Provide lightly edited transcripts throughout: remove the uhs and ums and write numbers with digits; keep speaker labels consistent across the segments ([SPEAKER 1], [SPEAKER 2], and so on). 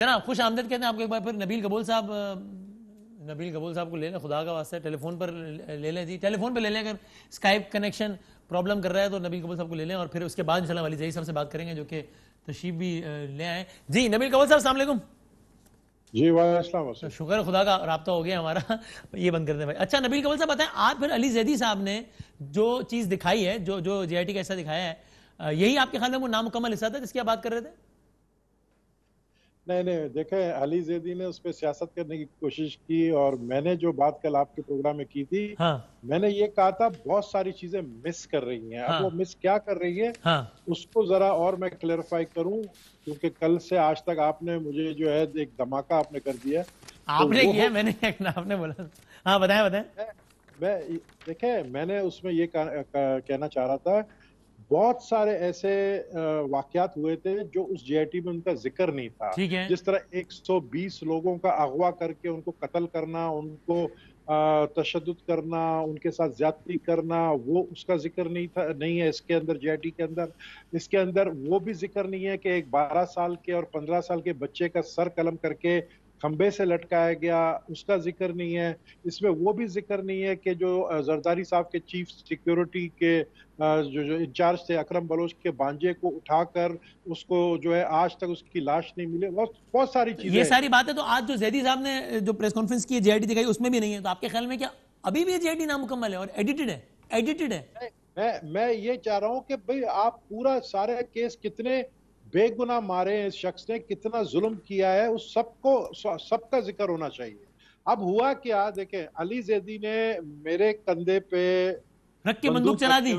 [SPEAKER 1] जनाब खुश आमदीद कहते हैं आपको एक बार फिर नबील कबूल साहब को ले लें, खुदा का वास्ता है टेलीफोन पर ले लें जी, टेलीफोन पर ले लें। अगर स्काइप कनेक्शन प्रॉब्लम कर रहा है तो नबील कबूल साहब को ले लें और फिर उसके बाद इंशाल्लाह वाली जही साहब से बात करेंगे जो कि तशरीफ भी ले आए। जी नबील कबूल साहब अस्सलाम वालेकुम।
[SPEAKER 2] जी वालेकुम।
[SPEAKER 1] तो शुक्र खुदा का राब्ता हो गया हमारा। ये बंद कर दें भाई। अच्छा नबील कबूल साहब बताएं, आज फिर अली जैदी साहब ने जो चीज़ दिखाई है, जो JIT का हिस्सा दिखाया है, यही आपके ख्याल में वो नामुकम्मल हिस्सा था जिसकी आप बात कर रहे थे?
[SPEAKER 2] नहीं नहीं, देखें, अली जैदी ने उस पर सियासत करने की कोशिश की और मैंने जो बात कल आपके प्रोग्राम में की थी,
[SPEAKER 1] हाँ
[SPEAKER 2] मैंने ये कहा था बहुत सारी चीजें मिस कर रही हैं। अब वो
[SPEAKER 1] हाँ
[SPEAKER 2] मिस क्या कर रही है
[SPEAKER 1] हाँ
[SPEAKER 2] उसको जरा और मैं क्लेरिफाई करूं, क्योंकि कल से आज तक आपने मुझे जो है एक धमाका आपने कर दिया। तो
[SPEAKER 1] आपने
[SPEAKER 2] वो
[SPEAKER 1] किया, मैंने आपने बोला। हाँ बताएं बताएं।
[SPEAKER 2] मैं देखें, मैंने उसमें ये कहना चाह रहा था, बहुत सारे ऐसे वाकयात हुए थे जो उस JIT में उनका जिक्र नहीं था।
[SPEAKER 1] ठीक है।
[SPEAKER 2] जिस तरह 120 लोगों का अगवा करके उनको कत्ल करना, उनको तशद्दुद करना, उनके साथ ज्यादती करना, वो उसका जिक्र नहीं है इसके अंदर, JIT के अंदर। इसके अंदर वो भी जिक्र नहीं है कि एक 12 साल के और 15 साल के बच्चे का सर कलम करके खंबे से लटकाया गया, उसका जिक्र नहीं है। इसमें वो भी जिक्र नहीं है कि जो जरदारी साहब के चीफ सिक्योरिटी के जो इंचार्ज थे, अकरम बलोच के भांजे को उठाकर उसको जो है आज तक उसकी लाश नहीं मिली। बहुत सारी चीजें।
[SPEAKER 1] ये सारी बातें तो आज जो जैदी साहब ने जो प्रेस कॉन्फ्रेंस की JIT दिखाई उसमें भी नहीं है, तो आपके ख्याल में क्या अभी भी JIT नामुकम्मल है और एडिटेड है? एडिटेड है।
[SPEAKER 2] मैं ये चाह रहा हूं कि भाई आप पूरा सारे केस, कितने बेगुनाह मारे हैं इस शख्स ने, कितना जुल्म किया है, उस सबका जिक्र होना चाहिए। अब हुआ क्या, देखें, अली जैदी ने मेरे कंधे पे
[SPEAKER 1] रख के बंदूक
[SPEAKER 2] बंदूक
[SPEAKER 1] चला दी।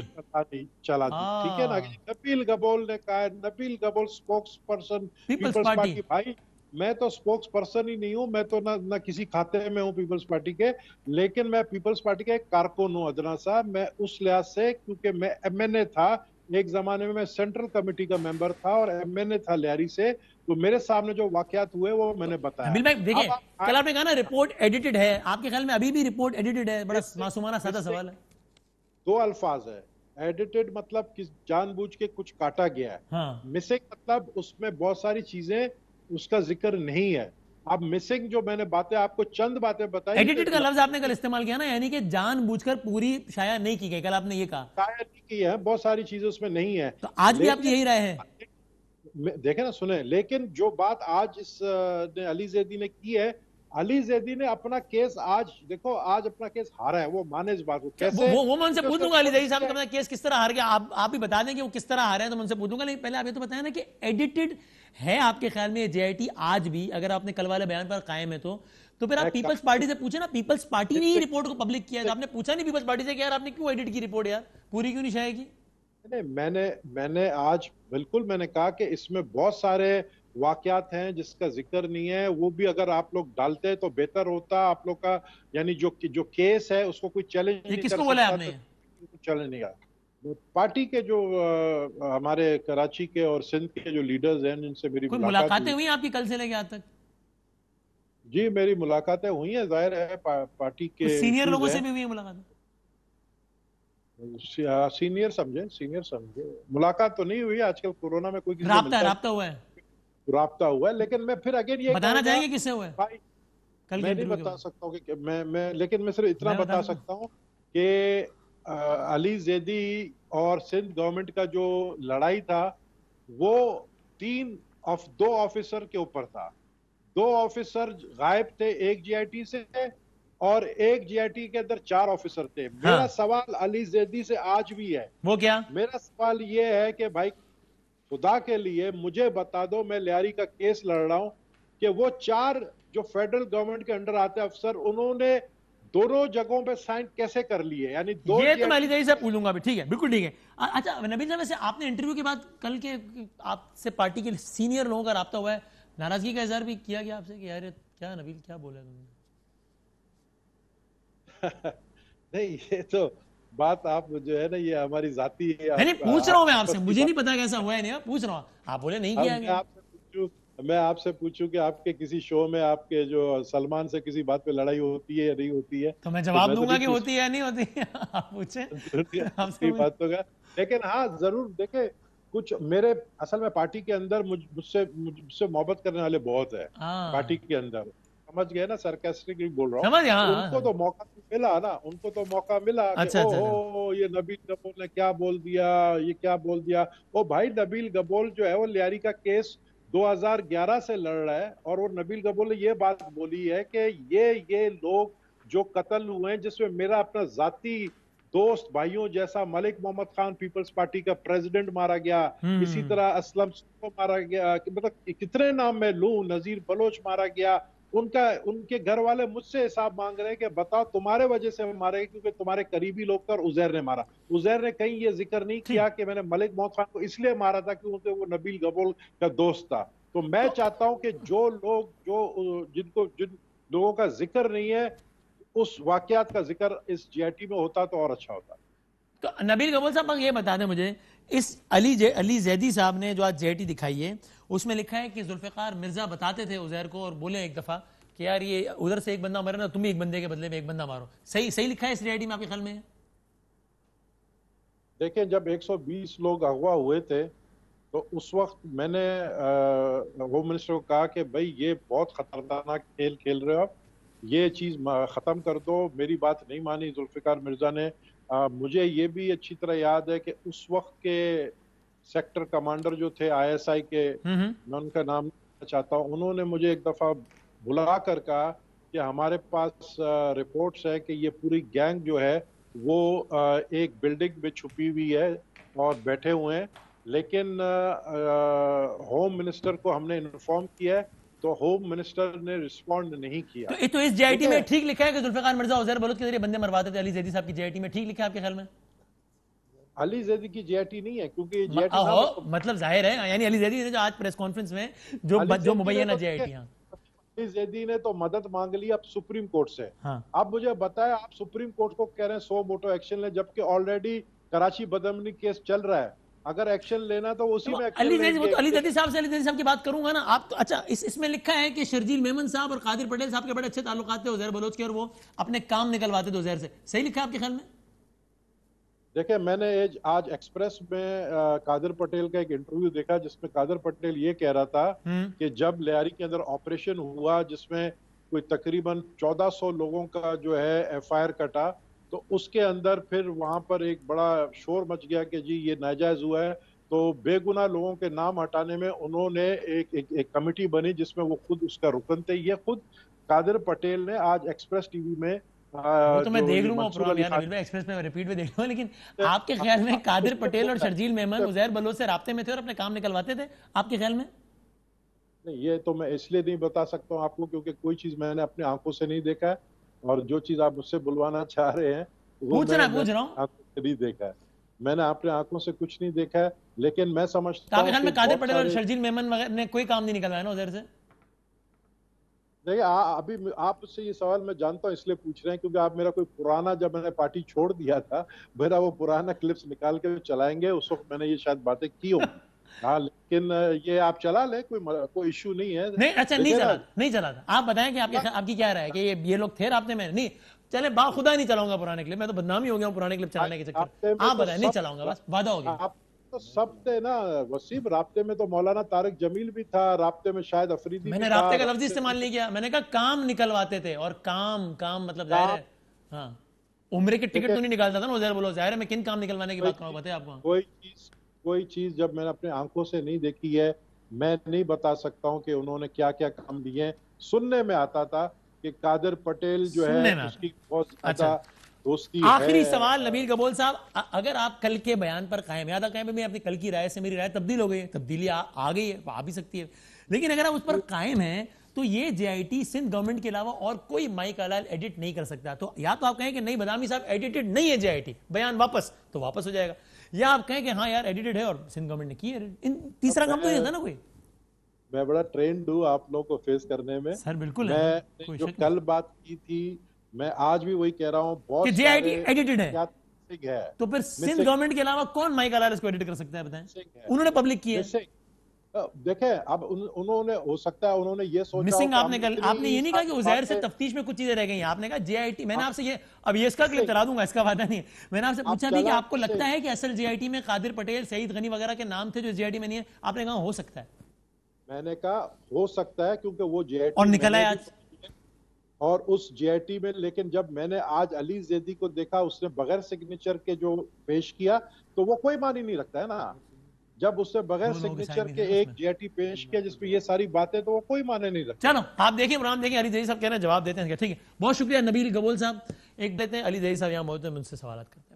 [SPEAKER 2] चला दी, ठीक है ना। नबील गबोल ने कहा, Nabeel Gabol spokesperson
[SPEAKER 1] peoples
[SPEAKER 2] peoples
[SPEAKER 1] party.
[SPEAKER 2] Party. भाई मैं तो स्पोक्स पर्सन ही नहीं हूं, मैं तो ना किसी खाते में हूं पीपल्स पार्टी के, लेकिन मैं पीपल्स पार्टी का एक कारकुन हूं अदना साहब। मैं उस लिहाज से, क्योंकि मैं MNA था एक जमाने में, मैं सेंट्रल कमेटी का मेंबर था और MNA था लियारी से, तो मेरे सामने जो वाकयात हुए वो मैंने बताया।
[SPEAKER 1] नबील भाई देखिए,
[SPEAKER 2] अब
[SPEAKER 1] कल आपने कहा ना रिपोर्ट एडिटेड है, आपके ख्याल में अभी भी रिपोर्ट एडिटेड है? बड़ा मासूमाना सादा सवाल है।
[SPEAKER 2] दो अल्फाज है। एडिटेड मतलब कि जानबूझ के कुछ काटा गया है।
[SPEAKER 1] हाँ
[SPEAKER 2] मिसिंग मतलब उसमें बहुत सारी चीजें उसका जिक्र नहीं है। अब मिसिंग जो मैंने बातें आपको चंद बातें बताई,
[SPEAKER 1] एडिटेड का लफ्ज आपने कल इस्तेमाल किया ना, यानी कि जानबूझकर पूरी शाया नहीं की गई, कल आपने ये कहा।
[SPEAKER 2] शायद नहीं की है, बहुत सारी चीजें उसमें नहीं है।
[SPEAKER 1] तो आज भी आपकी
[SPEAKER 2] लेकिन
[SPEAKER 1] यही राय है?
[SPEAKER 2] देखे ना, सुने, लेकिन जो बात आज इस अली जैदी ने की है, अली जैदी ने अपना केस आज देखो, आज अपना केस हारा है, वो माने इस बात को। कैसे?
[SPEAKER 1] वो मैं उनसे पूछूंगा अली जैदी साहब का केस किस तरह हार गया, आप भी बता दें कि वो किस तरह हारे हैं, तो मैं उनसे पूछूंगा। लेकिन पहले आप ये तो बताएं ना कि एडिटेड है आपके ख्याल में ये JIT आज भी, अगर आपने कल वाले बयान पर कायम है तो फिर आप पीपल्स पार्टी से पूछे ना। पीपल्स पार्टी ने ही रिपोर्ट को पब्लिक किया है, तो आपने पूछा नहीं पीपल्स पार्टी से कि यार आपने क्यों एडिट की रिपोर्ट, यार पूरी क्यों नहीं शाया की?
[SPEAKER 2] नहीं, मैंने आज बिल्कुल मैंने कहा कि इसमें बहुत सारे वाकयात हैं जिसका जिक्र नहीं है। वो भी अगर आप लोग डालते तो बेहतर होता आप लोग का, यानी जो केस है उसको कोई चैलेंज
[SPEAKER 1] ये
[SPEAKER 2] नहीं कर
[SPEAKER 1] किसको बोला है
[SPEAKER 2] सकता,
[SPEAKER 1] आपने?
[SPEAKER 2] तो चैलेंज नहीं आया। पार्टी के जो हमारे कराची के और सिंध के जो लीडर्स हैं जिनसे मेरी
[SPEAKER 1] कोई
[SPEAKER 2] मुलाकात
[SPEAKER 1] मुलाकातें
[SPEAKER 2] हुई।
[SPEAKER 1] हुई आपकी कल से लेके आज तक?
[SPEAKER 2] जी मेरी मुलाकातें हुई हैं, जाहिर है पार्टी
[SPEAKER 1] कुछ
[SPEAKER 2] के
[SPEAKER 1] सीनियर
[SPEAKER 2] इश्यूज
[SPEAKER 1] लोगों से
[SPEAKER 2] हैं।
[SPEAKER 1] भी हुई है मुलाकात?
[SPEAKER 2] सीनियर समझे, मुलाकात तो नहीं हुई, आजकल कोरोना में कोई किसी से
[SPEAKER 1] राब्ता
[SPEAKER 2] मिलता
[SPEAKER 1] राब्ता हुआ है?
[SPEAKER 2] राब्ता हुआ है। लेकिन मैं फिर अगेन ये
[SPEAKER 1] बताना
[SPEAKER 2] कहूंगा
[SPEAKER 1] चाहेंगे किससे हुआ है
[SPEAKER 2] भाई,
[SPEAKER 1] कल के
[SPEAKER 2] मैं नहीं
[SPEAKER 1] इंटरव्यू के
[SPEAKER 2] बता
[SPEAKER 1] बाद?
[SPEAKER 2] सकता हूँ कि मैं लेकिन मैं सिर्फ इतना
[SPEAKER 1] मैं बता
[SPEAKER 2] बता
[SPEAKER 1] दूंगा।
[SPEAKER 2] सकता हूँ कि अली जैदी और सिंध गवर्नमेंट का जो लड़ाई था वो दो ऑफिसर के ऊपर था। दो ऑफिसर गायब थे एक JIT से, और एक JIT के अंदर 4 ऑफिसर थे।
[SPEAKER 1] हाँ
[SPEAKER 2] मेरा सवाल अली जैदी से आज भी है।
[SPEAKER 1] वो क्या?
[SPEAKER 2] मेरा सवाल ये है कि भाई, खुदा के लिए मुझे बता दो, मैं लियारी का केस लड़ रहा हूं, कि वो 4 जो फेडरल गवर्नमेंट के अंडर आते अफसर, उन्होंने दोनों जगहों पे साइन कैसे कर लिए, यानी दो
[SPEAKER 1] ये तो मैं अली
[SPEAKER 2] JIT।
[SPEAKER 1] जैदी से पूछूंगा भी, ठीक है, बिल्कुल ठीक है। अच्छा नबील साहब, वैसे आपने इंटरव्यू के बाद कल के आपसे पार्टी के सीनियर लोगों का राब्ता हुआ है, नाराजगी का इजहार भी किया गया आपसे कि यार ये क्या नबील क्या बोला तुमने?
[SPEAKER 2] नहीं, ये तो बात आप जो है ना, ये हमारी जाती है,
[SPEAKER 1] नहीं नहीं, पूछ रहा हूं मैं आपसे,
[SPEAKER 2] आपस की
[SPEAKER 1] मुझे नहीं
[SPEAKER 2] बात।
[SPEAKER 1] पता कैसा हुआ है, नहीं पूछ रहा हूं, आप बोले नहीं
[SPEAKER 2] अब
[SPEAKER 1] किया गया।
[SPEAKER 2] मैं आपसे पूछूं कि आपके किसी शो में आपके जो सलमान से किसी बात पे लड़ाई होती है या नहीं होती है,
[SPEAKER 1] तो मैं
[SPEAKER 2] तो
[SPEAKER 1] जवाब
[SPEAKER 2] मैं तो
[SPEAKER 1] दूंगा
[SPEAKER 2] नहीं
[SPEAKER 1] कि
[SPEAKER 2] पूछ
[SPEAKER 1] होती है या नहीं होती है। आप पूछे, आपसे
[SPEAKER 2] की बात होगा। लेकिन हाँ, जरूर देखे, कुछ मेरे असल में पार्टी के अंदर मुझसे मोहब्बत करने वाले बहुत है
[SPEAKER 1] हाँ
[SPEAKER 2] पार्टी के अंदर, समझ गए ना, सरकास्टिकली बोल रहा हूँ।
[SPEAKER 1] समझ गया, हाँ हाँ,
[SPEAKER 2] उनको तो मौका मिला ना, उनको तो मौका मिला कि
[SPEAKER 1] अच्छा अच्छा अच्छा।
[SPEAKER 2] ओहो ये नबील गबोल ने क्या बोल दिया, ये क्या बोल दिया। ओ भाई, नबील गबोल जो है वो लियारी का केस 2011 से लड़ रहा है, और वो नबील गबोल ने ये बात बोली है कि ये लोग जो कत्ल हुए हैं, जिसमें मेरा अपना जाती दोस्त भाइयों जैसा मलिक मोहम्मद खान पीपल्स पार्टी का प्रेसिडेंट मारा गया, इसी
[SPEAKER 1] हम्म।
[SPEAKER 2] तरह असलम को मारा गया, मतलब कितने नाम मैं लूं, नजीर बलोच मारा गया। उनका उनके घर वाले मुझसे हिसाब मांग रहे हैं कि बताओ तुम्हारे वजह से मारे क्योंकि तुम्हारे करीबी लोग कर उजैर ने मारा। उजैर ने कहीं ये जिक्र नहीं किया
[SPEAKER 1] ठीक।
[SPEAKER 2] कि मैंने मलिक मोहम्मद खान को इसलिए मारा था क्योंकि वो नबील गबोल का दोस्त था। तो मैं
[SPEAKER 1] तो
[SPEAKER 2] चाहता हूं कि जो लोग जिन लोगों का जिक्र नहीं है, उस वाकयात का जिक्र इस जीआईटी में होता तो और अच्छा होता।
[SPEAKER 1] तो नबील कबूल साहब ये बता दें मुझे, इस अली जैदी साहब ने जो आज जेटी दिखाई है उसमें लिखा है कि जुल्फिकार मिर्जा बताते थे उजैर को और बोले एक दफा कि यार ये उधर से एक बंदा मरे ना, तुम भी एक बंदे के बदले में एक बंदा मारो। सही सही लिखा है इस जेटी में आपके ख्याल में?
[SPEAKER 2] देखिए, जब 120 लोग अगवा हुए थे तो उस वक्त मैंने होम मिनिस्टर को कहा कि भाई ये बहुत खतरनाक खेल खेल रहे हो आप, ये चीज खत्म कर दो। मेरी बात नहीं मानी जुल्फिकार मिर्जा ने। मुझे ये भी अच्छी तरह याद है कि उस वक्त के सेक्टर कमांडर जो थे आईएसआई के, मैं उनका नाम लेना चाहता हूँ, उन्होंने मुझे एक दफा बुला कर कहा कि हमारे पास रिपोर्ट्स है कि ये पूरी गैंग जो है वो एक बिल्डिंग में छुपी हुई है और बैठे हुए हैं, लेकिन होम मिनिस्टर को हमने इन्फॉर्म किया है तो होम मिनिस्टर ने रिस्पॉन्ड नहीं किया।
[SPEAKER 1] तो इस
[SPEAKER 2] ठीक
[SPEAKER 1] जेटी
[SPEAKER 2] है,
[SPEAKER 1] में ठीक लिखा है कि जुल्फिकार मिर्जा उजैर बलोच के जरिए बंदे मरवाते थे अली जैदी साहब की जेटी में? ठीक लिखा है आपके ख्याल में?
[SPEAKER 2] अली जैदी की जीआईटी नहीं है क्योंकि जीआईटी नाम
[SPEAKER 1] मतलब जाहिर है, यानी अली जैदी ने जो आज प्रेस कॉन्फ्रेंस में जो
[SPEAKER 2] अली
[SPEAKER 1] जो
[SPEAKER 2] जैदी ने
[SPEAKER 1] मुबैना
[SPEAKER 2] तो
[SPEAKER 1] जेटी, हाँ
[SPEAKER 2] अली जैदी ने तो मदद मांग ली अब सुप्रीम कोर्ट से।
[SPEAKER 1] हाँ।
[SPEAKER 2] आप मुझे बताएं, आप सुप्रीम कोर्ट को कह रहे हैं 100 मोटो एक्शन ले, जबकि ऑलरेडी कराची बदमनी केस चल रहा है। अगर एक्शन लेना तो उसी
[SPEAKER 1] तो
[SPEAKER 2] में एक्शन
[SPEAKER 1] अली जैदी, वो
[SPEAKER 2] लेंगे।
[SPEAKER 1] तो अली जैदी साहब से अली जैदी साहब की बात करूंगा ना आप तो। अच्छा, इसमें लिखा है कि शर्जील मेमन साहब और कादिर पटेल साहब के बड़े अच्छे ताल्लुकात थे उजैर बलोच के, और वो अपने काम निकलवाते थे उजैर से। सही लिखा है आपके ख्याल में?
[SPEAKER 2] देखिए, मैंने आज एक्सप्रेस में कादिर पटेल का एक इंटरव्यू देखा जिसमें कादिर पटेल ये कह रहा था कि जब लियारी के अंदर ऑपरेशन हुआ जिसमें कोई तकरीबन 1400 लोगों का जो है एफआईआर कटा, तो उसके अंदर फिर वहां पर एक बड़ा शोर मच गया कि जी ये नाजायज हुआ है। तो बेगुनाह लोगों के नाम हटाने में उन्होंने एक कमेटी बनी जिसमें वो खुद उसका रुकन थे। ये खुद कादिर पटेल ने आज एक्सप्रेस टीवी में
[SPEAKER 1] वो तो मैं
[SPEAKER 2] जो
[SPEAKER 1] देख
[SPEAKER 2] ये
[SPEAKER 1] लूंगा
[SPEAKER 2] मंसूर
[SPEAKER 1] प्रोग्राम
[SPEAKER 2] अली
[SPEAKER 1] यार
[SPEAKER 2] खान
[SPEAKER 1] नबील भाई, एक्सप्रेस में रिपीट में देख लूंगा। लेकिन आपके ख्याल में कादिर पटेल और शर्जील मेमन उजैर बलोच से राब्ते में थे और अपने काम निकलवाते थे आपके ख्याल में?
[SPEAKER 2] नहीं, ये तो मैं इसलिए नहीं बता सकता हूँ आपको क्योंकि कोई चीज मैंने अपनी आंखों से नहीं देखा है, और जो चीज आप मुझसे बुलवाना चाह रहे हैं वो
[SPEAKER 1] पूछ रहा हूँ।
[SPEAKER 2] आंखों से नहीं देखा है। मैंने अपने आंखों से कुछ नहीं देखा है, लेकिन मैं
[SPEAKER 1] तो
[SPEAKER 2] समझता
[SPEAKER 1] आपके
[SPEAKER 2] हूँ
[SPEAKER 1] ख्याल
[SPEAKER 2] कि
[SPEAKER 1] में कादिर
[SPEAKER 2] बहुत
[SPEAKER 1] पटेल और
[SPEAKER 2] सारे।
[SPEAKER 1] शर्जील मेमन वगैरह ने कोई काम नहीं निकलवाया ना उधर से?
[SPEAKER 2] देखिए, अभी आपसे ये सवाल मैं जानता हूँ इसलिए पूछ रहे हैं क्योंकि आप मेरा कोई पुराना, जब मैंने पार्टी छोड़ दिया था, मेरा वो पुराना क्लिप्स निकाल के चलाएंगे, उस वक्त मैंने ये शायद बातें की होंगी। हाँ, लेकिन ये आप चला ले, कोई इश्यू नहीं है।
[SPEAKER 1] नहीं, अच्छा,
[SPEAKER 2] देखिए ना,
[SPEAKER 1] नहीं चला था। आप बताएं कि आपकी क्या राय है कि ये लोग थे राब्ते में? नहीं चले, खुदा नहीं चलाऊंगा पुराने क्लिप, मैं तो बदनामी हो गया हूं पुराने क्लिप चलाने के
[SPEAKER 2] राब्ते
[SPEAKER 1] चक्कर।
[SPEAKER 2] में
[SPEAKER 1] आप
[SPEAKER 2] तो
[SPEAKER 1] बताएं, नहीं चलाऊंगा, बस वादा हो गया।
[SPEAKER 2] आप तो सब थे ना वसीम, राब्ते में तो मौलाना तारिक जमील भी था, राब्ते में शायद अफरीदी भी
[SPEAKER 1] मैंने
[SPEAKER 2] था,
[SPEAKER 1] राब्ते का लफ्ज
[SPEAKER 2] राब्ते
[SPEAKER 1] इस्तेमाल
[SPEAKER 2] में
[SPEAKER 1] नहीं किया, मैंने कहा काम निकलवाते थे। और काम काम मतलब जाहिर
[SPEAKER 2] काम।
[SPEAKER 1] है, हाँ, उम्र के टिकट
[SPEAKER 2] देखिए,
[SPEAKER 1] तो नहीं निकालता था ना उधर, बोलो जाहिर है मैं किन काम निकलवाने की बात करूंगा, बताए आपको।
[SPEAKER 2] कोई चीज जब मैंने अपने आंखों से नहीं देखी है, मैं नहीं बता सकता हूं कि उन्होंने क्या क्या काम दिए हैं। सुनने में आता था कि कादिर पटेल जो है
[SPEAKER 1] सुनने में आता।
[SPEAKER 2] उसकी बहुत
[SPEAKER 1] अच्छा,
[SPEAKER 2] ज्यादा दोस्ती
[SPEAKER 1] आखिरी
[SPEAKER 2] है।
[SPEAKER 1] सवाल नबील कबूल साहब, अगर आप कल के बयान पर कायम, याद कहें मैं अपनी कल की राय से मेरी राय तब्दील हो गई है, तब्दीली आ गई है, आ भी सकती है, लेकिन अगर आप उस पर कायम हैं तो ये जेआईटी सिंध गवर्नमेंट के अलावा और कोई माइक अलाल एडिट नहीं कर सकता। तो या तो आप कहें कि नहीं बदामी साहब एडिटेड नहीं है जेआईटी, बयान वापस, तो वापस हो जाएगा, या आप कहें कि हाँ यार एडिटेड है और सिंध गवर्नमेंट ने की है। तीसरा काम तो नहीं था ना कोई।
[SPEAKER 2] मैं बड़ा ट्रेंड हूँ आप लोगों को फेस करने में।
[SPEAKER 1] सर बिल्कुल है,
[SPEAKER 2] मैं जो कल बात की थी, मैं आज भी वही कह रहा हूँ, बहुत
[SPEAKER 1] जेआईटी एडिटेड है।
[SPEAKER 2] है।
[SPEAKER 1] तो फिर सिंध गवर्नमेंट के अलावा कौन माइक अलाल इसको एडिट कर सकता है, बताएं? उन्होंने पब्लिक की है।
[SPEAKER 2] देखें, अब उन्होंने, हो सकता है उन्होंने ये सोचा
[SPEAKER 1] मिसिंग
[SPEAKER 2] हो कि
[SPEAKER 1] आपने कल, आपने ये नहीं कहा कि उजैर से तफ्तीश में कुछ चीजें रह गई हैं, आपने कहा जेआईटी, मैंने आपसे ये, अब ये इसका क्लिप करा दूंगा, इसका वादा नहीं है, मैंने आपसे पूछा भी कि आपको लगता है कि असल जेआईटी में कादिर पटेल, सईद गनी वगैरह के नाम थे जो जेआईटी में नहीं है, आपने कहा हो सकता है।
[SPEAKER 2] मैंने कहा हो सकता है, क्योंकि वो जेआईटी
[SPEAKER 1] और निकला है आज,
[SPEAKER 2] और उस जेआईटी में, लेकिन जब मैंने आज अली जैदी को देखा, उसने बगैर सिग्नेचर के जो पेश किया, तो वो कोई मानी नहीं रखता है ना। जब उसने बगैर
[SPEAKER 1] दो लोग
[SPEAKER 2] सिग्नेचर
[SPEAKER 1] साइन
[SPEAKER 2] के
[SPEAKER 1] नहीं थे
[SPEAKER 2] एक जेआईटी पेश किया जिसमें ये सारी बातें, तो वो कोई माने नहीं रखता।
[SPEAKER 1] चलो आप देखिए प्रोग्राम देखिए, अली जही साहब कह रहे हैं जवाब देते हैं, ठीक है, बहुत शुक्रिया नबील गबोल साहब। एक देते हैं अली जही साहब यहाँ मौजूद है, मुझसे सवाल कर।